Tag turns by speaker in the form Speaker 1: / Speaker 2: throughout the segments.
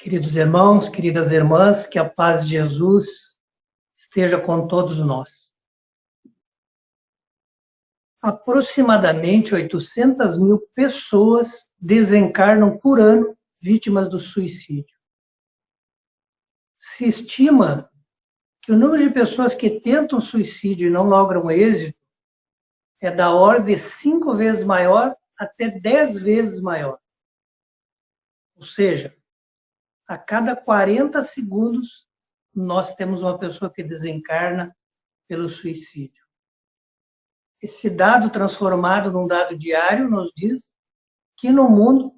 Speaker 1: Queridos irmãos, queridas irmãs, que a paz de Jesus esteja com todos nós. Aproximadamente 800 mil pessoas desencarnam por ano vítimas do suicídio. Se estima que o número de pessoas que tentam suicídio e não logram êxito é da ordem de 5 vezes maior até 10 vezes maior. Ou seja, a cada 40 segundos, nós temos uma pessoa que desencarna pelo suicídio. Esse dado transformado num dado diário nos diz que no mundo,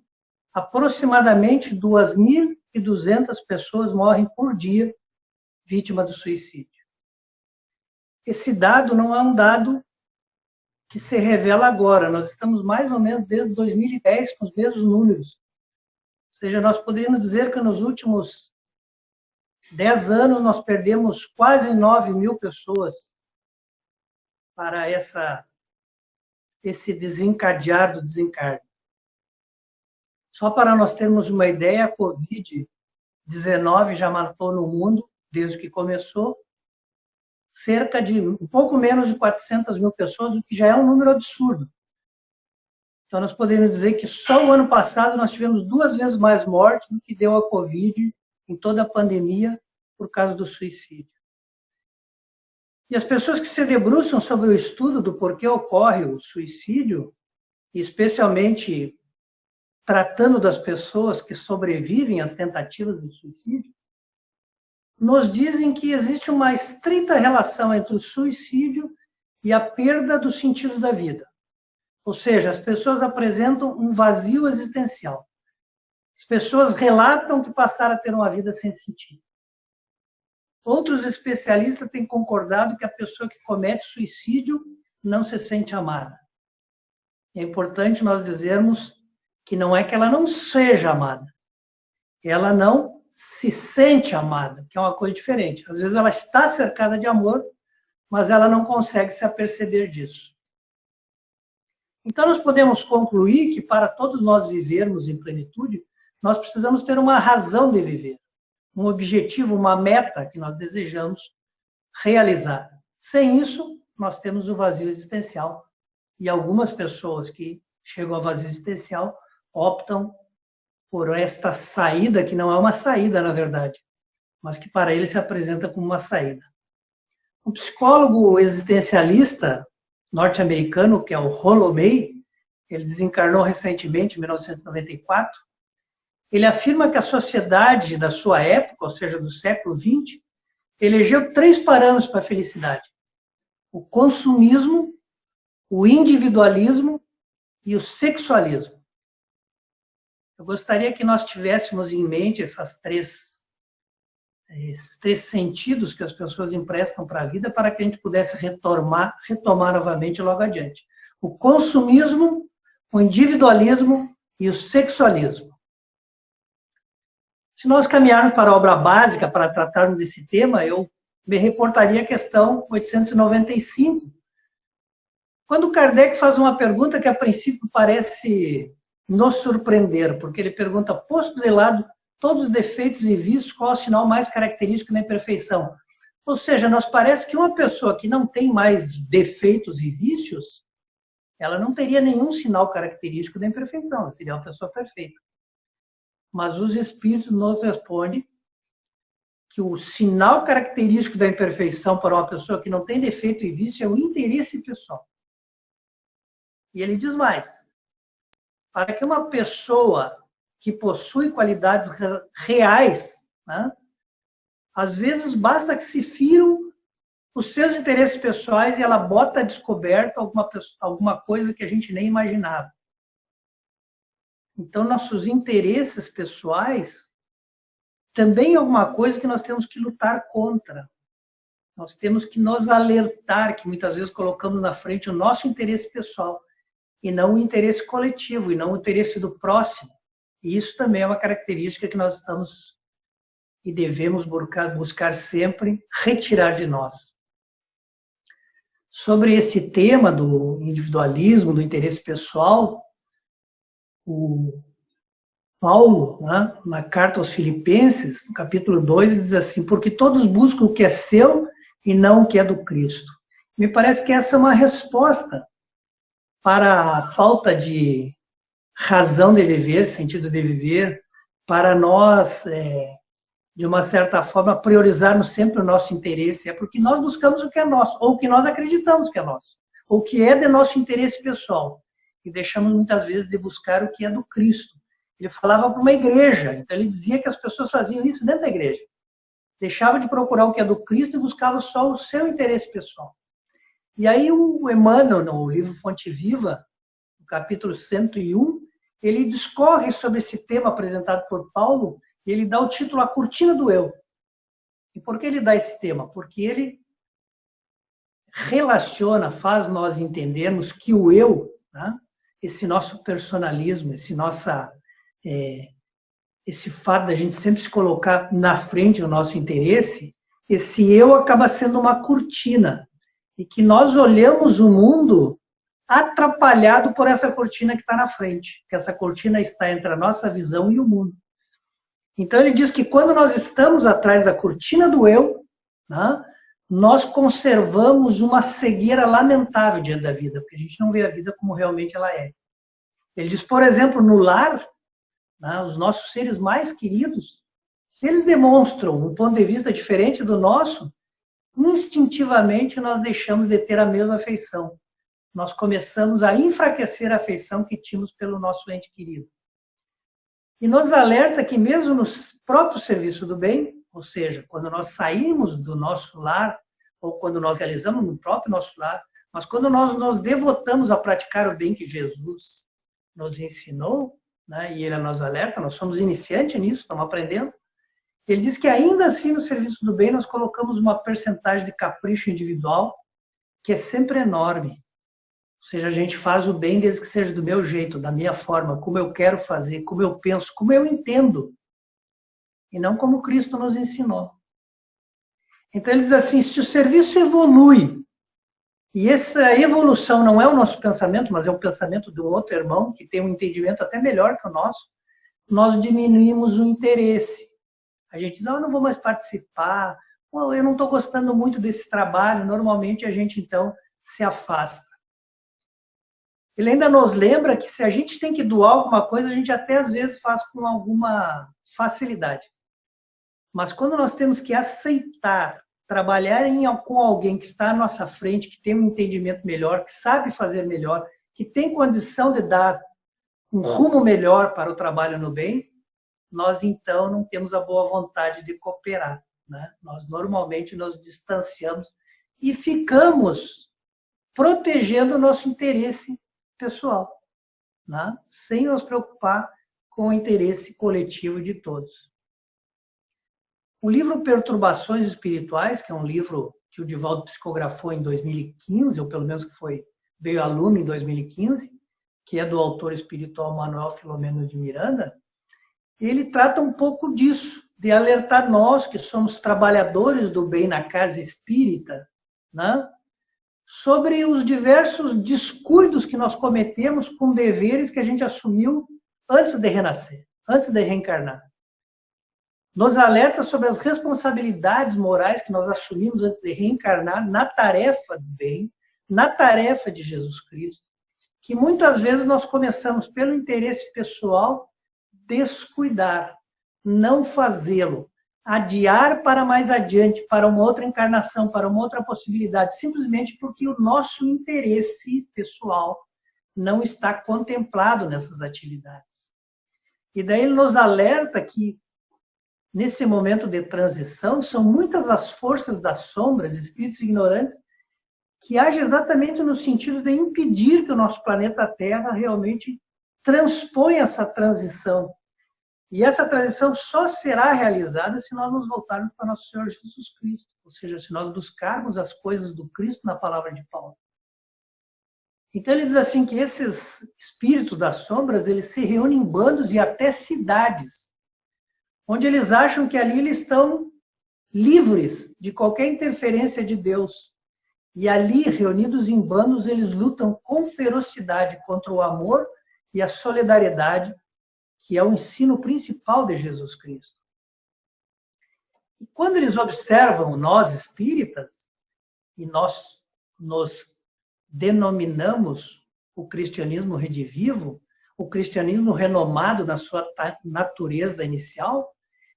Speaker 1: aproximadamente 2.200 pessoas morrem por dia vítima do suicídio. Esse dado não é um dado que se revela agora. Nós estamos mais ou menos desde 2010 com os mesmos números. Ou seja, nós poderíamos dizer que nos últimos 10 anos nós perdemos quase 9 mil pessoas para esse desencadear do desencarne. Só para nós termos uma ideia, a Covid-19 já matou no mundo, desde que começou, cerca de um pouco menos de 400 mil pessoas, o que já é um número absurdo. Então, nós podemos dizer que só o ano passado nós tivemos 2 vezes mais mortes do que deu a Covid em toda a pandemia por causa do suicídio. E as pessoas que se debruçam sobre o estudo do porquê ocorre o suicídio, especialmente tratando das pessoas que sobrevivem às tentativas de suicídio, nos dizem que existe uma estrita relação entre o suicídio e a perda do sentido da vida. Ou seja, as pessoas apresentam um vazio existencial. As pessoas relatam que passaram a ter uma vida sem sentido. Outros especialistas têm concordado que a pessoa que comete suicídio não se sente amada. É importante nós dizermos que não é que ela não seja amada. Ela não se sente amada, que é uma coisa diferente. Às vezes ela está cercada de amor, mas ela não consegue se aperceber disso. Então, nós podemos concluir que para todos nós vivermos em plenitude, nós precisamos ter uma razão de viver, um objetivo, uma meta que nós desejamos realizar. Sem isso, nós temos o vazio existencial. E algumas pessoas que chegam ao vazio existencial optam por esta saída, que não é uma saída, na verdade, mas que para eles se apresenta como uma saída. Um psicólogo existencialista norte-americano, que é o Rollo May, ele desencarnou recentemente, em 1994, ele afirma que a sociedade da sua época, ou seja, do século XX, elegeu 3 parâmetros para a felicidade: o consumismo, o individualismo e o sexualismo. Eu gostaria que nós tivéssemos em mente esses três sentidos que as pessoas emprestam para a vida, para que a gente pudesse retomar novamente logo adiante. O consumismo, o individualismo e o sexualismo. Se nós caminharmos para a obra básica para tratarmos desse tema, eu me reportaria à questão 895, quando Kardec faz uma pergunta que a princípio parece nos surpreender, porque ele pergunta, posto de lado todos os defeitos e vícios, qual é o sinal mais característico da imperfeição? Ou seja, nos parece que uma pessoa que não tem mais defeitos e vícios, ela não teria nenhum sinal característico da imperfeição, ela seria uma pessoa perfeita. Mas os espíritos nos respondem que o sinal característico da imperfeição para uma pessoa que não tem defeito e vício é o interesse pessoal. E ele diz mais, para que uma pessoa que possui qualidades reais, né, às vezes basta que se firam os seus interesses pessoais e ela bota a descoberta alguma coisa que a gente nem imaginava. Então, nossos interesses pessoais também é alguma coisa que nós temos que lutar contra. Nós temos que nos alertar que muitas vezes colocamos na frente o nosso interesse pessoal e não o interesse coletivo, e não o interesse do próximo. E isso também é uma característica que nós estamos e devemos buscar sempre retirar de nós. Sobre esse tema do individualismo, do interesse pessoal, o Paulo, né, na carta aos Filipenses, no capítulo 2, ele diz assim: porque todos buscam o que é seu e não o que é do Cristo. Me parece que essa é uma resposta para a falta de razão de viver, sentido de viver, para nós, de uma certa forma, priorizarmos sempre o nosso interesse. É porque nós buscamos o que é nosso, ou o que nós acreditamos que é nosso, ou o que é de nosso interesse pessoal. E deixamos muitas vezes de buscar o que é do Cristo. Ele falava para uma igreja, então ele dizia que as pessoas faziam isso dentro da igreja. Deixava de procurar o que é do Cristo e buscava só o seu interesse pessoal. E aí o Emmanuel, no livro Fonte Viva, no capítulo 101, ele discorre sobre esse tema apresentado por Paulo, e ele dá o título A Cortina do Eu. E por que ele dá esse tema? Porque ele relaciona, faz nós entendermos que o eu, né, esse nosso personalismo, esse fato da gente sempre se colocar na frente do nosso interesse, esse eu acaba sendo uma cortina. E que nós olhamos o mundo atrapalhado por essa cortina que está na frente. Que essa cortina está entre a nossa visão e o mundo. Então ele diz que quando nós estamos atrás da cortina do eu, né, nós conservamos uma cegueira lamentável diante da vida, porque a gente não vê a vida como realmente ela é. Ele diz, por exemplo, no lar, né, os nossos seres mais queridos, se eles demonstram um ponto de vista diferente do nosso, instintivamente nós deixamos de ter a mesma afeição. Nós começamos a enfraquecer a afeição que tínhamos pelo nosso ente querido. E nos alerta que mesmo no próprio serviço do bem, ou seja, quando nós saímos do nosso lar, ou quando nós realizamos no próprio nosso lar, mas quando nós nos devotamos a praticar o bem que Jesus nos ensinou, né, e ele nos alerta, nós somos iniciantes nisso, estamos aprendendo, ele diz que ainda assim no serviço do bem nós colocamos uma percentagem de capricho individual que é sempre enorme. Ou seja, a gente faz o bem desde que seja do meu jeito, da minha forma, como eu quero fazer, como eu penso, como eu entendo. E não como Cristo nos ensinou. Então ele diz assim, se o serviço evolui, e essa evolução não é o nosso pensamento, mas é o pensamento do outro irmão, que tem um entendimento até melhor que o nosso, nós diminuímos o interesse. A gente diz, eu não vou mais participar, eu não estou gostando muito desse trabalho. Normalmente a gente então se afasta. Ele ainda nos lembra que se a gente tem que doar alguma coisa, a gente até às vezes faz com alguma facilidade. Mas quando nós temos que aceitar trabalhar com alguém que está à nossa frente, que tem um entendimento melhor, que sabe fazer melhor, que tem condição de dar um rumo melhor para o trabalho no bem, nós então não temos a boa vontade de cooperar, né? Nós normalmente nos distanciamos e ficamos protegendo o nosso interesse pessoal, né? Sem nos preocupar com o interesse coletivo de todos. O livro Perturbações Espirituais, que é um livro que o Divaldo psicografou em 2015, ou pelo menos que veio a lume em 2015, que é do autor espiritual Manuel Filomeno de Miranda, ele trata um pouco disso, de alertar nós que somos trabalhadores do bem na casa espírita, né? Sobre os diversos descuidos que nós cometemos com deveres que a gente assumiu antes de renascer, antes de reencarnar. Nos alerta sobre as responsabilidades morais que nós assumimos antes de reencarnar na tarefa do bem, na tarefa de Jesus Cristo, que muitas vezes nós começamos pelo interesse pessoal descuidar, não fazê-lo, adiar para mais adiante, para uma outra encarnação, para uma outra possibilidade, simplesmente porque o nosso interesse pessoal não está contemplado nessas atividades. E daí ele nos alerta que, nesse momento de transição, são muitas as forças das sombras, espíritos ignorantes, que agem exatamente no sentido de impedir que o nosso planeta Terra realmente transponha essa transição. E essa transição só será realizada se nós nos voltarmos para nosso Senhor Jesus Cristo. Ou seja, se nós buscarmos as coisas do Cristo na palavra de Paulo. Então ele diz assim que esses espíritos das sombras, eles se reúnem em bandos e até cidades, onde eles acham que ali eles estão livres de qualquer interferência de Deus. E ali, reunidos em bandos, eles lutam com ferocidade contra o amor e a solidariedade que é o ensino principal de Jesus Cristo. E quando eles observam nós espíritas, e nós nos denominamos o cristianismo redivivo, o cristianismo renomado na sua natureza inicial,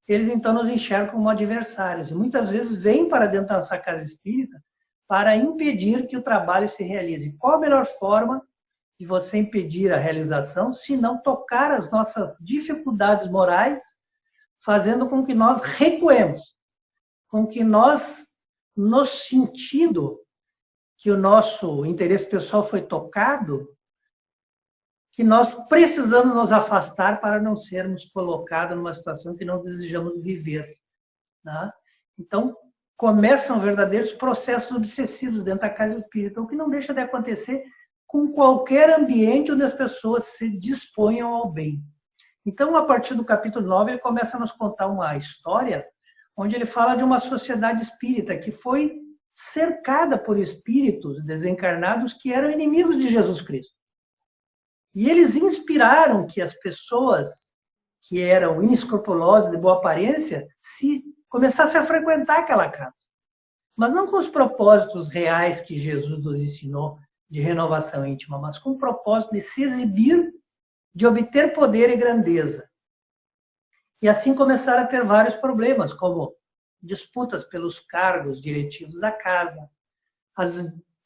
Speaker 1: eles então nos enxergam como adversários. E muitas vezes vêm para dentro da nossa casa espírita para impedir que o trabalho se realize. Qual a melhor forma de você impedir a realização, se não tocar as nossas dificuldades morais, fazendo com que nós recuemos, com que nós, no sentido que o nosso interesse pessoal foi tocado, que nós precisamos nos afastar para não sermos colocados numa situação que não desejamos viver. Tá? Então, começam verdadeiros processos obsessivos dentro da casa espírita, o que não deixa de acontecer com qualquer ambiente onde as pessoas se disponham ao bem. Então, a partir do capítulo 9, ele começa a nos contar uma história onde ele fala de uma sociedade espírita que foi cercada por espíritos desencarnados que eram inimigos de Jesus Cristo. E eles inspiraram que as pessoas que eram inescrupulosas, de boa aparência, começassem a frequentar aquela casa. Mas não com os propósitos reais que Jesus nos ensinou de renovação íntima, mas com o propósito de se exibir, de obter poder e grandeza. E assim começaram a ter vários problemas, como disputas pelos cargos diretivos da casa. As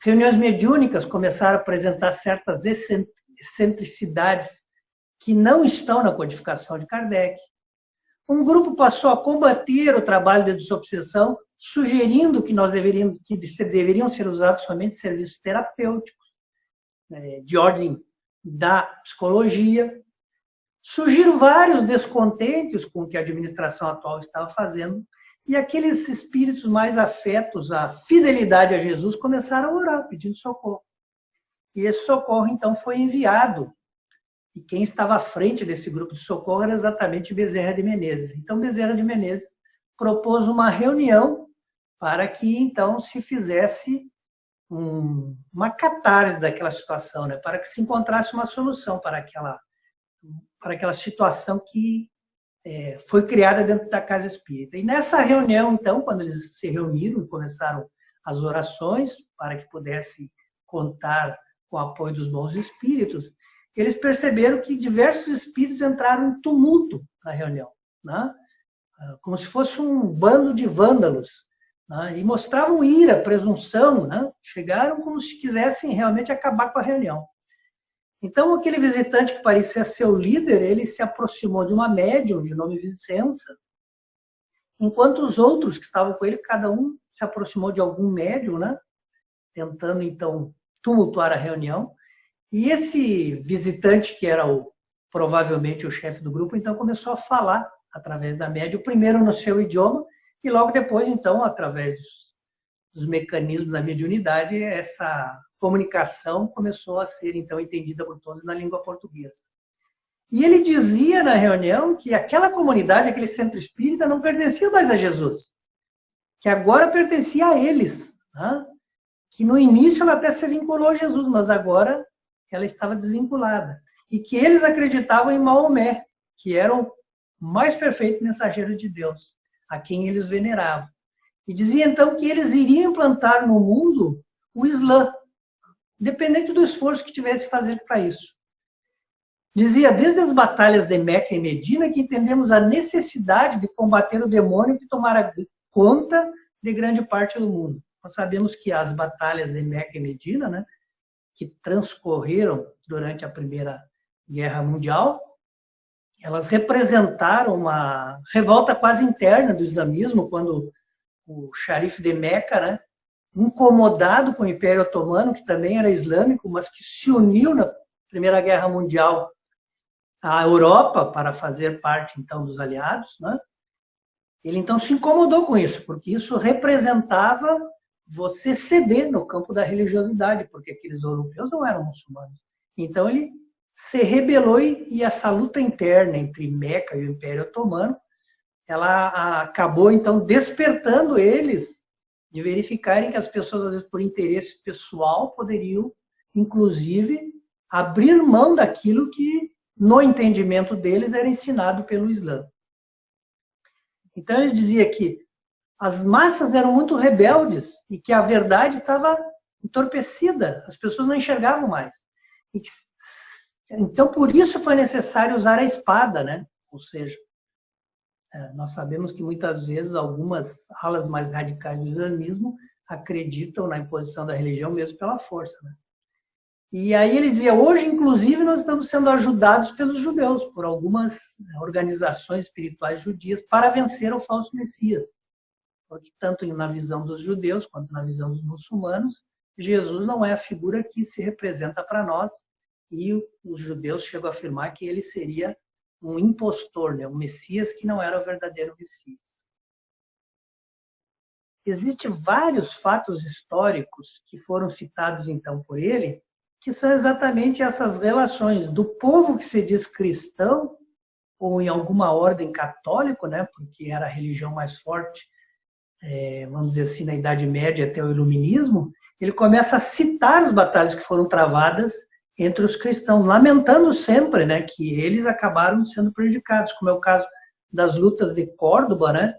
Speaker 1: reuniões mediúnicas começaram a apresentar certas excentricidades que não estão na codificação de Kardec. Um grupo passou a combater o trabalho de desobsessão, sugerindo que deveriam ser usados somente serviços terapêuticos, de ordem da psicologia. Surgiram vários descontentes com o que a administração atual estava fazendo, e aqueles espíritos mais afetos à fidelidade a Jesus começaram a orar, pedindo socorro. E esse socorro, então, foi enviado. E quem estava à frente desse grupo de socorro era exatamente Bezerra de Menezes. Então, Bezerra de Menezes propôs uma reunião para que, então, se fizesse uma catarse daquela situação, né? Para que se encontrasse uma solução para aquela situação que foi criada dentro da casa espírita. E nessa reunião, então, quando eles se reuniram e começaram as orações para que pudessem contar com o apoio dos bons espíritos, eles perceberam que diversos espíritos entraram em tumulto na reunião, né? Como se fosse um bando de vândalos, né? E mostravam ira, presunção, né? Chegaram como se quisessem realmente acabar com a reunião. Então, aquele visitante que parecia ser o líder, ele se aproximou de uma médium de nome Vicença, enquanto os outros que estavam com ele, cada um se aproximou de algum médium, né? Tentando, então, tumultuar a reunião. E esse visitante, que era provavelmente o chefe do grupo, então começou a falar através da médium, primeiro no seu idioma, e logo depois, então, através dos mecanismos da mediunidade, essa comunicação começou a ser, então, entendida por todos na língua portuguesa. E ele dizia na reunião que aquela comunidade, aquele centro espírita, não pertencia mais a Jesus, que agora pertencia a eles, né? Que no início ela até se vinculou a Jesus, mas agora ela estava desvinculada. E que eles acreditavam em Maomé, que era o mais perfeito mensageiro de Deus, a quem eles veneravam. E dizia então que eles iriam implantar no mundo o Islã, independente do esforço que tivesse que fazer para isso. Dizia, desde as batalhas de Meca e Medina, que entendemos a necessidade de combater o demônio que tomara conta de grande parte do mundo. Nós sabemos que as batalhas de Meca e Medina, né, que transcorreram durante a Primeira Guerra Mundial, elas representaram uma revolta quase interna do islamismo, quando o xerife de Meca, né, incomodado com o Império Otomano, que também era islâmico, mas que se uniu na Primeira Guerra Mundial à Europa para fazer parte, então, dos aliados, né? Ele, então, se incomodou com isso, porque isso representava você ceder no campo da religiosidade, porque aqueles europeus não eram muçulmanos. Então, ele se rebelou e essa luta interna entre Meca e o Império Otomano, ela acabou, então, despertando eles de verificarem que as pessoas, às vezes, por interesse pessoal, poderiam, inclusive, abrir mão daquilo que no entendimento deles, era ensinado pelo Islã. Então ele dizia que as massas eram muito rebeldes e que a verdade estava entorpecida, as pessoas não enxergavam mais. Então, por isso foi necessário usar a espada, né? Ou seja, nós sabemos que muitas vezes algumas alas mais radicais do islamismo acreditam na imposição da religião mesmo pela força, né? E aí ele dizia, hoje, inclusive, nós estamos sendo ajudados pelos judeus, por algumas organizações espirituais judias, para vencer o falso Messias. Porque tanto na visão dos judeus quanto na visão dos muçulmanos, Jesus não é a figura que se representa para nós, e os judeus chegam a afirmar que ele seria um impostor, né? Um Messias que não era o verdadeiro Messias. Existem vários fatos históricos que foram citados então por ele, que são exatamente essas relações do povo que se diz cristão, ou em alguma ordem católico, né? Porque era a religião mais forte, vamos dizer assim, na Idade Média até o Iluminismo. Ele começa a citar as batalhas que foram travadas entre os cristãos, lamentando sempre, né, que eles acabaram sendo prejudicados, como é o caso das lutas de Córdoba, né,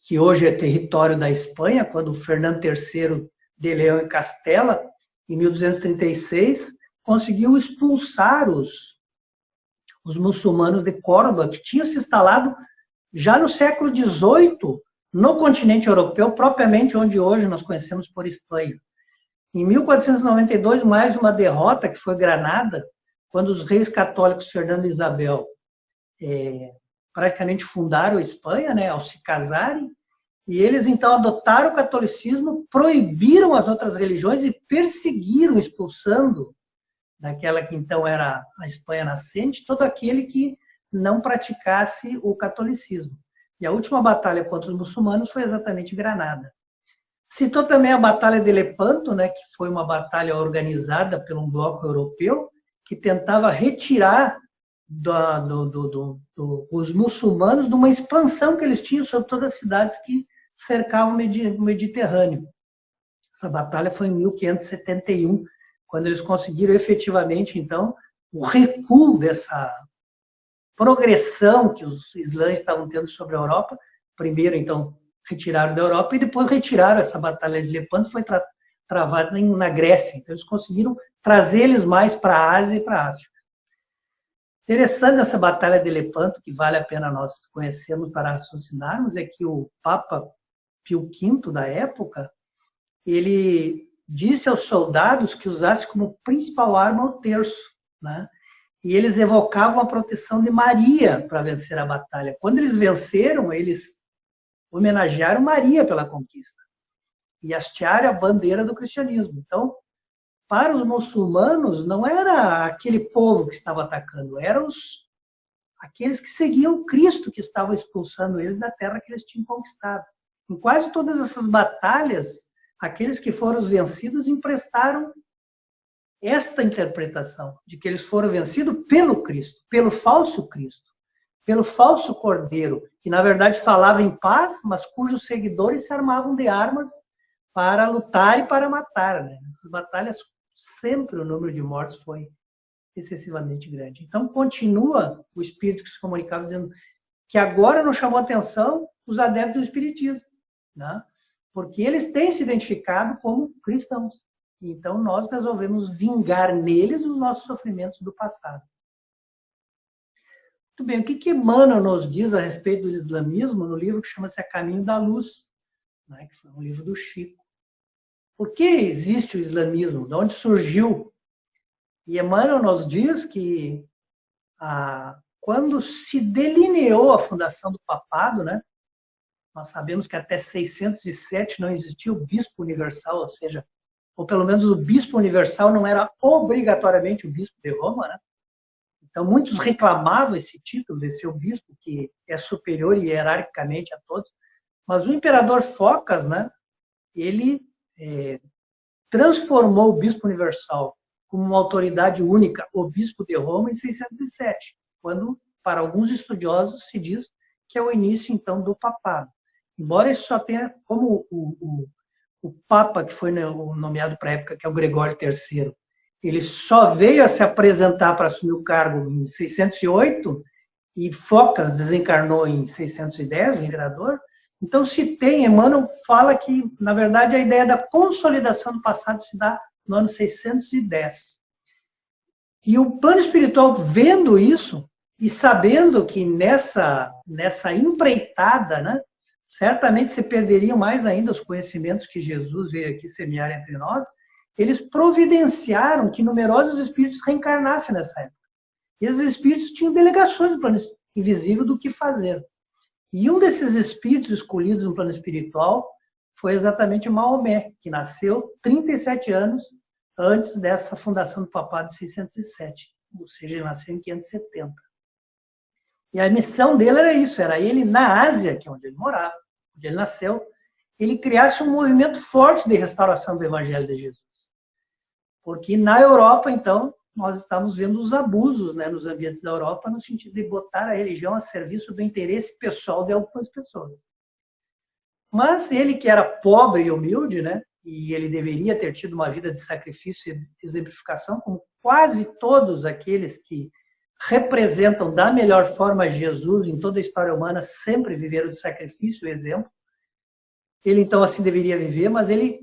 Speaker 1: que hoje é território da Espanha, quando Fernando III de Leão e Castela, em 1236, conseguiu expulsar os muçulmanos de Córdoba, que tinham se instalado já no século XVIII, no continente europeu, propriamente onde hoje nós conhecemos por Espanha. Em 1492, mais uma derrota, que foi Granada, quando os reis católicos Fernando e Isabel praticamente fundaram a Espanha, né, ao se casarem, e eles então adotaram o catolicismo, proibiram as outras religiões e perseguiram, expulsando daquela que então era a Espanha nascente, todo aquele que não praticasse o catolicismo. E a última batalha contra os muçulmanos foi exatamente Granada. Citou também a Batalha de Lepanto, né, que foi uma batalha organizada por um bloco europeu que tentava retirar os muçulmanos de uma expansão que eles tinham sobre todas as cidades que cercavam o Mediterrâneo. Essa batalha foi em 1571, quando eles conseguiram efetivamente, então, o recuo dessa progressão que os islãs estavam tendo sobre a Europa. Primeiro, então, retiraram da Europa e depois retiraram essa batalha de Lepanto, foi travada na Grécia. Então, eles conseguiram trazer eles mais para a Ásia e para a África. Interessante essa batalha de Lepanto, que vale a pena nós conhecermos para raciocinarmos, é que o Papa Pio V da época, ele disse aos soldados que usasse como principal arma o terço, né? E eles evocavam a proteção de Maria para vencer a batalha. Quando eles venceram, eles homenagearam Maria pela conquista e hastearam a bandeira do cristianismo. Então, para os muçulmanos, não era aquele povo que estava atacando, eram aqueles que seguiam Cristo que estavam expulsando eles da terra que eles tinham conquistado. Em quase todas essas batalhas, aqueles que foram os vencidos emprestaram esta interpretação de que eles foram vencidos pelo Cristo, pelo falso Cristo, pelo falso Cordeiro, que na verdade falava em paz, mas cujos seguidores se armavam de armas para lutar e para matar, né? Nessas batalhas sempre o número de mortos foi excessivamente grande. Então continua o espírito que se comunicava dizendo que agora não chamou atenção os adeptos do espiritismo, né? Porque eles têm se identificado como cristãos. Então nós resolvemos vingar neles os nossos sofrimentos do passado. Muito bem, o que Emmanuel nos diz a respeito do islamismo no livro que chama-se A Caminho da Luz, né, que foi um livro do Chico. Por que existe o islamismo? De onde surgiu? E Emmanuel nos diz que quando se delineou a fundação do papado, né, nós sabemos que até 607 não existia o bispo universal, ou seja, ou pelo menos o bispo universal não era obrigatoriamente o bispo de Roma, né? Então, muitos reclamavam esse título de ser o bispo, que é superior hierarquicamente a todos. Mas o imperador Focas, né, ele transformou o bispo universal como uma autoridade única, o bispo de Roma, em 607, quando, para alguns estudiosos, se diz que é o início, então, do papado. Embora isso só tenha como o Papa, que foi nomeado para a época, que é o Gregório III, Ele só veio a se apresentar para assumir o cargo em 608 e Focas desencarnou em 610, o imperador. Então, se tem, Emmanuel fala que, na verdade, a ideia da consolidação do passado se dá no ano 610. E o plano espiritual, vendo isso, e sabendo que nessa empreitada, né, certamente se perderiam mais ainda os conhecimentos que Jesus veio aqui semear entre nós, eles providenciaram que numerosos espíritos reencarnassem nessa época. E esses espíritos tinham delegações no plano invisível do que fazer. E um desses espíritos escolhidos no plano espiritual foi exatamente Maomé, que nasceu 37 anos antes dessa fundação do papado de 607, ou seja, ele nasceu em 570. E a missão dele era isso, era ele na Ásia, que é onde ele morava, onde ele nasceu, ele criasse um movimento forte de restauração do Evangelho de Jesus. Porque na Europa, então, nós estamos vendo os abusos, né, nos ambientes da Europa, no sentido de botar a religião a serviço do interesse pessoal de algumas pessoas. Mas ele, que era pobre e humilde, né, e ele deveria ter tido uma vida de sacrifício e exemplificação, como quase todos aqueles que representam da melhor forma Jesus em toda a história humana, sempre viveram de sacrifício e exemplo. Ele, então, assim deveria viver, mas ele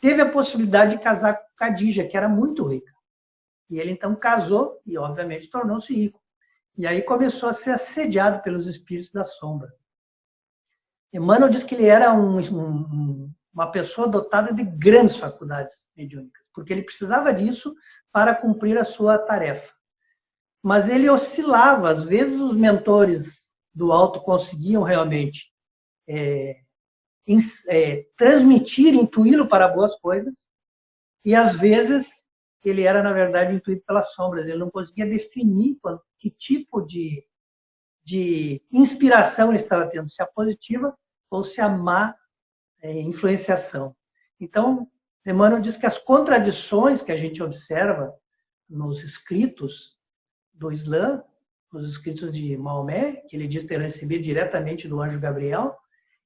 Speaker 1: teve a possibilidade de casar com Khadija, que era muito rica. E ele, então, casou e, obviamente, tornou-se rico. E aí começou a ser assediado pelos espíritos da sombra. Emmanuel diz que ele era uma pessoa dotada de grandes faculdades mediúnicas, porque ele precisava disso para cumprir a sua tarefa. Mas ele oscilava, às vezes os mentores do alto conseguiam realmente transmitir, intuí-lo para boas coisas, e às vezes ele era, na verdade, intuído pelas sombras, ele não conseguia definir que tipo de inspiração ele estava tendo, se a positiva ou se a má influenciação. Então, Emmanuel diz que as contradições que a gente observa nos escritos do Islã, nos escritos de Maomé, que ele diz ter recebido diretamente do anjo Gabriel,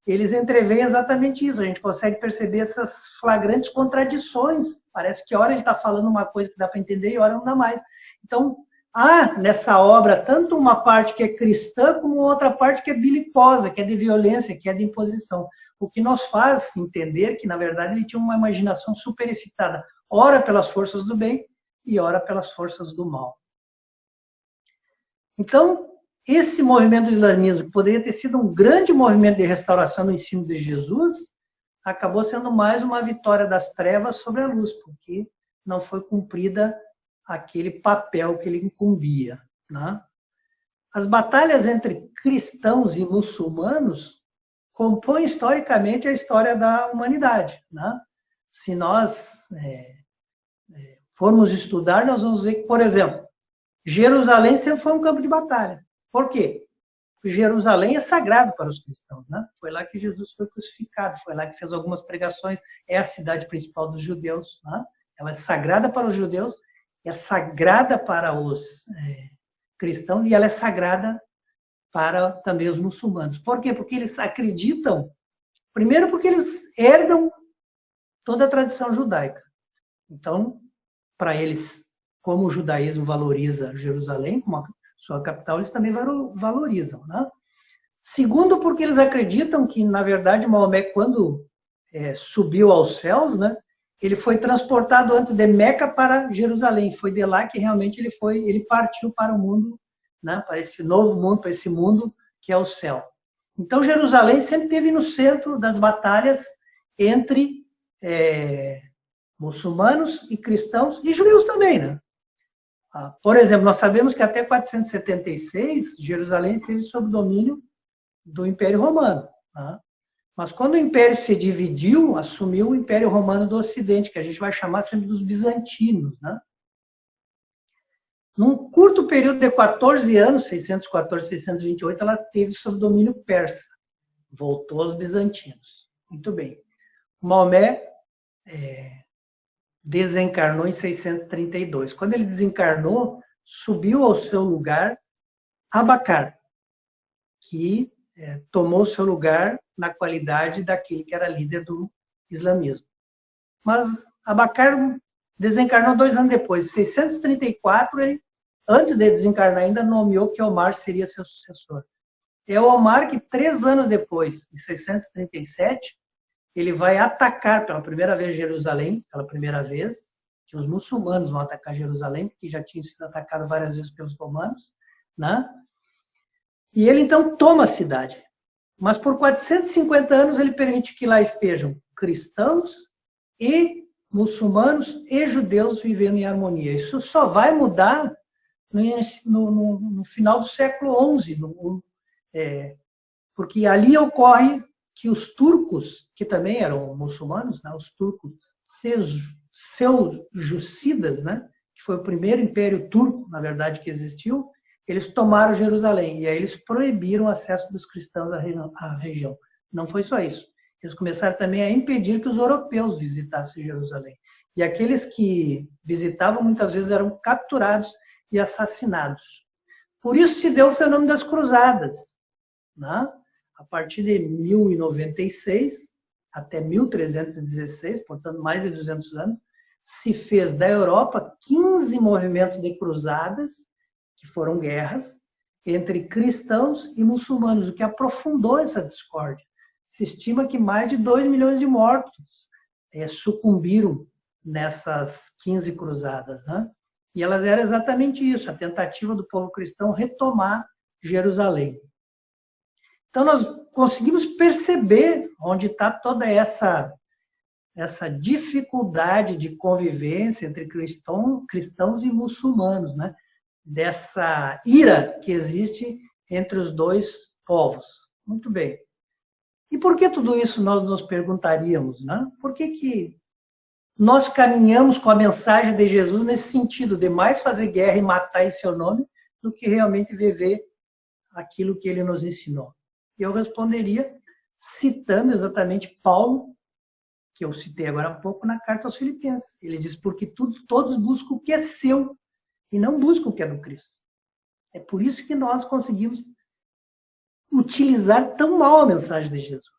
Speaker 1: eles entreveem exatamente isso. A gente consegue perceber essas flagrantes contradições. Parece que hora ele está falando uma coisa que dá para entender e hora não dá mais. Então, há nessa obra tanto uma parte que é cristã como outra parte que é belicosa, que é de violência, que é de imposição. O que nos faz entender que, na verdade, ele tinha uma imaginação superexcitada, ora pelas forças do bem e ora pelas forças do mal. Então, esse movimento do islamismo, que poderia ter sido um grande movimento de restauração do ensino de Jesus, acabou sendo mais uma vitória das trevas sobre a luz, porque não foi cumprida aquele papel que ele incumbia, né? As batalhas entre cristãos e muçulmanos compõem historicamente a história da humanidade, né? Se nós formos estudar, nós vamos ver que, por exemplo, Jerusalém sempre foi um campo de batalha. Por quê? Porque Jerusalém é sagrado para os cristãos, né? Foi lá que Jesus foi crucificado, foi lá que fez algumas pregações, é a cidade principal dos judeus, né? Ela é sagrada para os judeus, é sagrada para os cristãos e ela é sagrada para também os muçulmanos. Por quê? Porque eles acreditam, primeiro porque eles herdam toda a tradição judaica. Então, para eles, como o judaísmo valoriza Jerusalém como a sua capital, eles também valorizam, né? Segundo, porque eles acreditam que, na verdade, Maomé, quando subiu aos céus, né, ele foi transportado antes de Meca para Jerusalém. Foi de lá que realmente ele partiu para o mundo, né, para esse novo mundo, para esse mundo que é o céu. Então, Jerusalém sempre esteve no centro das batalhas entre muçulmanos e cristãos e judeus também, né? Por exemplo, nós sabemos que até 476, Jerusalém esteve sob domínio do Império Romano, né? Mas quando o Império se dividiu, assumiu o Império Romano do Ocidente, que a gente vai chamar sempre dos bizantinos, né? Num curto período de 14 anos, 614, 628, ela esteve sob domínio persa. Voltou aos bizantinos. Muito bem. Maomé desencarnou em 632. Quando ele desencarnou, subiu ao seu lugar Abacar, que tomou seu lugar na qualidade daquele que era líder do islamismo. Mas Abacar Desencarnou 2 anos depois. Em 634, ele, antes de desencarnar, ainda nomeou que Omar seria seu sucessor. É o Omar que 3 anos depois, em 637, ele vai atacar pela primeira vez Jerusalém, pela primeira vez, que os muçulmanos vão atacar Jerusalém, porque já tinham sido atacados várias vezes pelos romanos, né? E ele então toma a cidade. Mas por 450 anos ele permite que lá estejam cristãos e muçulmanos e judeus vivendo em harmonia. Isso só vai mudar no final do século XI, porque ali ocorre que os turcos, que também eram muçulmanos, né, os turcos seljúcidas, né, que foi o primeiro império turco, na verdade, que existiu, eles tomaram Jerusalém, e aí eles proibiram o acesso dos cristãos à região. Não foi só isso. Eles começaram também a impedir que os europeus visitassem Jerusalém. E aqueles que visitavam, muitas vezes, eram capturados e assassinados. Por isso se deu o fenômeno das cruzadas, né? A partir de 1096 até 1316, portanto, mais de 200 anos, se fez da Europa 15 movimentos de cruzadas, que foram guerras, entre cristãos e muçulmanos, o que aprofundou essa discórdia. Se estima que mais de 2 milhões de mortos sucumbiram nessas 15 cruzadas, né? E elas eram exatamente isso, a tentativa do povo cristão retomar Jerusalém. Então, nós conseguimos perceber onde está toda essa dificuldade de convivência entre cristãos e muçulmanos, né? Dessa ira que existe entre os dois povos. Muito bem. E por que tudo isso nós nos perguntaríamos, né? Por que nós caminhamos com a mensagem de Jesus nesse sentido, de mais fazer guerra e matar em seu nome, do que realmente viver aquilo que ele nos ensinou? Eu responderia citando exatamente Paulo, que eu citei agora há pouco na carta aos Filipenses. Ele diz, porque todos buscam o que é seu e não buscam o que é do Cristo. É por isso que nós conseguimos utilizar tão mal a mensagem de Jesus.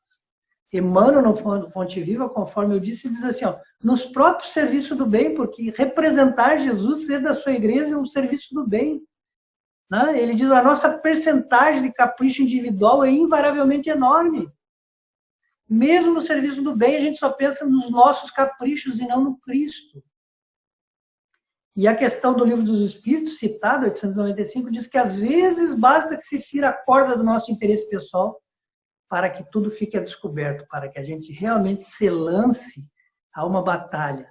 Speaker 1: Emmanuel, no Fonte Viva, conforme eu disse, diz assim, ó, nos próprios serviços do bem, porque representar Jesus, ser da sua igreja, é um serviço do bem. Né? Ele diz, a nossa percentagem de capricho individual é invariavelmente enorme. Mesmo no serviço do bem, a gente só pensa nos nossos caprichos e não no Cristo. E a questão do Livro dos Espíritos, citado, 895, diz que às vezes basta que se fira a corda do nosso interesse pessoal para que tudo fique a descoberto, para que a gente realmente se lance a uma batalha.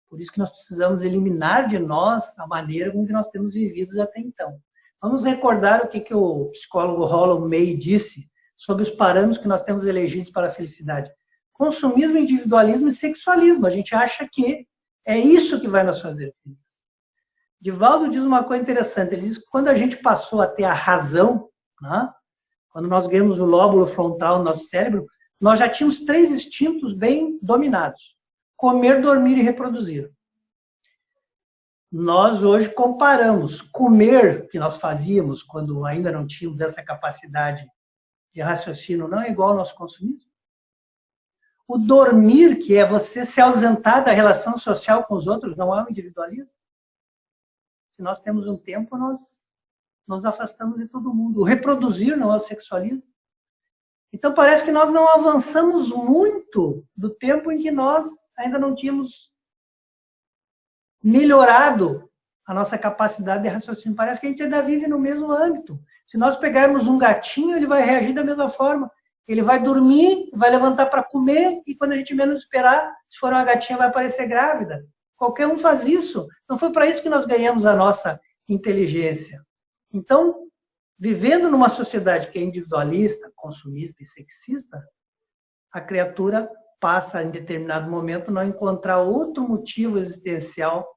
Speaker 1: Por isso que nós precisamos eliminar de nós a maneira com que nós temos vivido até então. Vamos recordar o que o psicólogo Rollo May disse sobre os parâmetros que nós temos elegidos para a felicidade. Consumismo, individualismo e sexualismo. A gente acha que é isso que vai nos fazer felizes. Divaldo diz uma coisa interessante. Ele diz que quando a gente passou a ter a razão, né, quando nós ganhamos o lóbulo frontal no nosso cérebro, nós já tínhamos 3 instintos bem dominados. Comer, dormir e reproduzir. Nós hoje comparamos comer, que nós fazíamos quando ainda não tínhamos essa capacidade de raciocínio, não é igual ao nosso consumismo. O dormir, que é você se ausentar da relação social com os outros, não é um individualismo. Se nós temos um tempo, nós nos afastamos de todo mundo. O reproduzir não é o sexualismo. Então parece que nós não avançamos muito do tempo em que nós ainda não tínhamos melhorado a nossa capacidade de raciocínio. Parece que a gente ainda vive no mesmo âmbito. Se nós pegarmos um gatinho, ele vai reagir da mesma forma. Ele vai dormir, vai levantar para comer, e quando a gente menos esperar, se for uma gatinha, vai aparecer grávida. Qualquer um faz isso. Não foi para isso que nós ganhamos a nossa inteligência. Então, vivendo numa sociedade que é individualista, consumista e sexista, a criatura passa, em determinado momento, não encontrar outro motivo existencial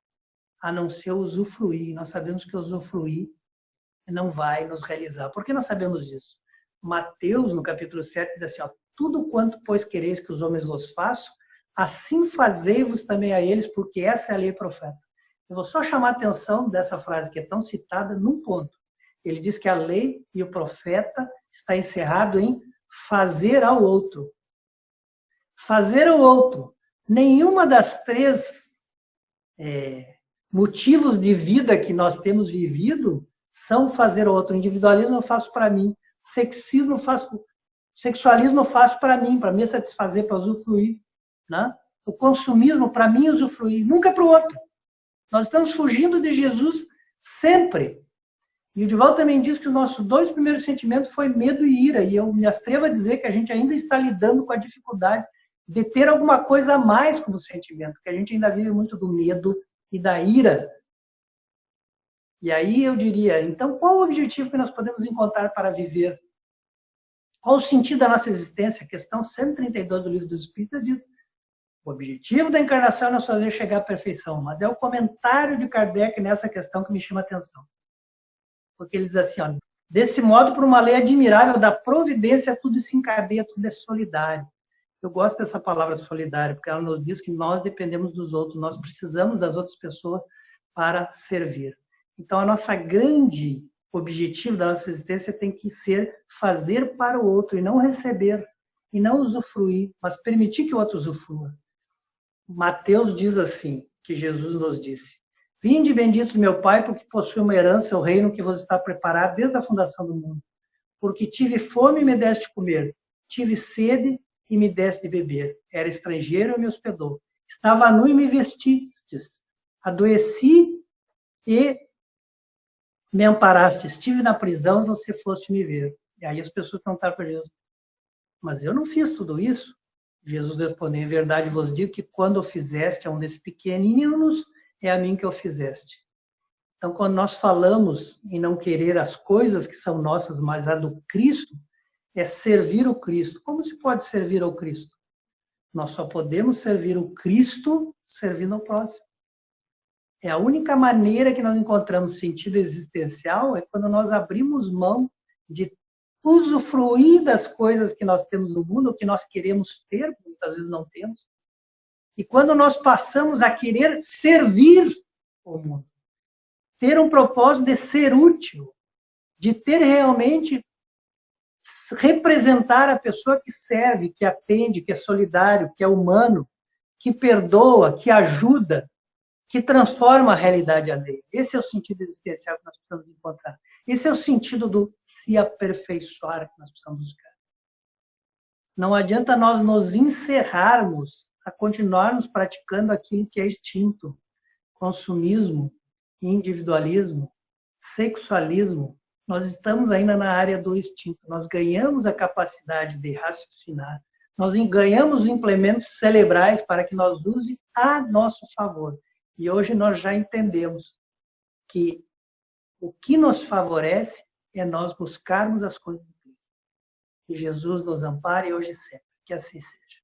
Speaker 1: a não ser usufruir. Nós sabemos que usufruir não vai nos realizar. Por que nós sabemos disso? Mateus, no capítulo 7, diz assim, ó, tudo quanto, pois, quereis que os homens vos façam, assim fazei-vos também a eles, porque essa é a lei profeta. Eu vou só chamar a atenção dessa frase que é tão citada num ponto. Ele diz que a lei e o profeta está encerrado em fazer ao outro. Fazer ao outro. Nenhuma das três motivos de vida que nós temos vivido são fazer o outro. O individualismo eu faço para mim. Sexualismo eu faço para me satisfazer, para usufruir. Né? O consumismo, para mim, usufruir. Nunca para o outro. Nós estamos fugindo de Jesus sempre. E o Divaldo também diz que os nossos dois primeiros sentimentos foi medo e ira. E eu me atrevo a dizer que a gente ainda está lidando com a dificuldade de ter alguma coisa a mais como sentimento, porque a gente ainda vive muito do medo e da ira. E aí eu diria, então qual o objetivo que nós podemos encontrar para viver? Qual o sentido da nossa existência? A questão 132 do Livro dos Espíritos diz: o objetivo da encarnação é nos fazer chegar à perfeição. Mas é o comentário de Kardec nessa questão que me chama a atenção. Porque ele diz assim, ó, desse modo, por uma lei admirável da providência, tudo se encadeia, tudo é solidário. Eu gosto dessa palavra solidário, porque ela nos diz que nós dependemos dos outros, nós precisamos das outras pessoas para servir. Então, a nossa grande objetivo da nossa existência tem que ser fazer para o outro, e não receber, e não usufruir, mas permitir que o outro usufrua. Mateus diz assim, que Jesus nos disse: vinde bendito meu Pai, porque possui uma herança, o reino que vos está preparado desde a fundação do mundo. Porque tive fome e me deste de comer, tive sede e me deste de beber. Era estrangeiro e me hospedou. Estava nu e me vestistes. Adoeci e me amparaste. Estive na prisão e você foste me ver. E aí as pessoas perguntaram para Jesus: mas eu não fiz tudo isso? Jesus respondeu: em verdade vos digo que quando o fizeste a um desses pequeninos, é a mim que o fizeste. Então, quando nós falamos em não querer as coisas que são nossas, mas a do Cristo, é servir o Cristo. Como se pode servir ao Cristo? Nós só podemos servir o Cristo servindo ao próximo. É a única maneira que nós encontramos sentido existencial, é quando nós abrimos mão de usufruir das coisas que nós temos no mundo, ou que nós queremos ter, muitas vezes não temos, e quando nós passamos a querer servir o mundo, ter um propósito de ser útil, de ter realmente, representar a pessoa que serve, que atende, que é solidário, que é humano, que perdoa, que ajuda, que transforma a realidade alheia. Esse é o sentido existencial que nós precisamos encontrar. Esse é o sentido do se aperfeiçoar que nós precisamos buscar. Não adianta nós nos encerrarmos a continuarmos praticando aquilo que é extinto. Consumismo, individualismo, sexualismo. Nós estamos ainda na área do instinto. Nós ganhamos a capacidade de raciocinar. Nós ganhamos implementos cerebrais para que nós use a nosso favor. E hoje nós já entendemos que o que nos favorece é nós buscarmos as coisas de Cristo. Que Jesus nos ampare hoje e sempre. Que assim seja.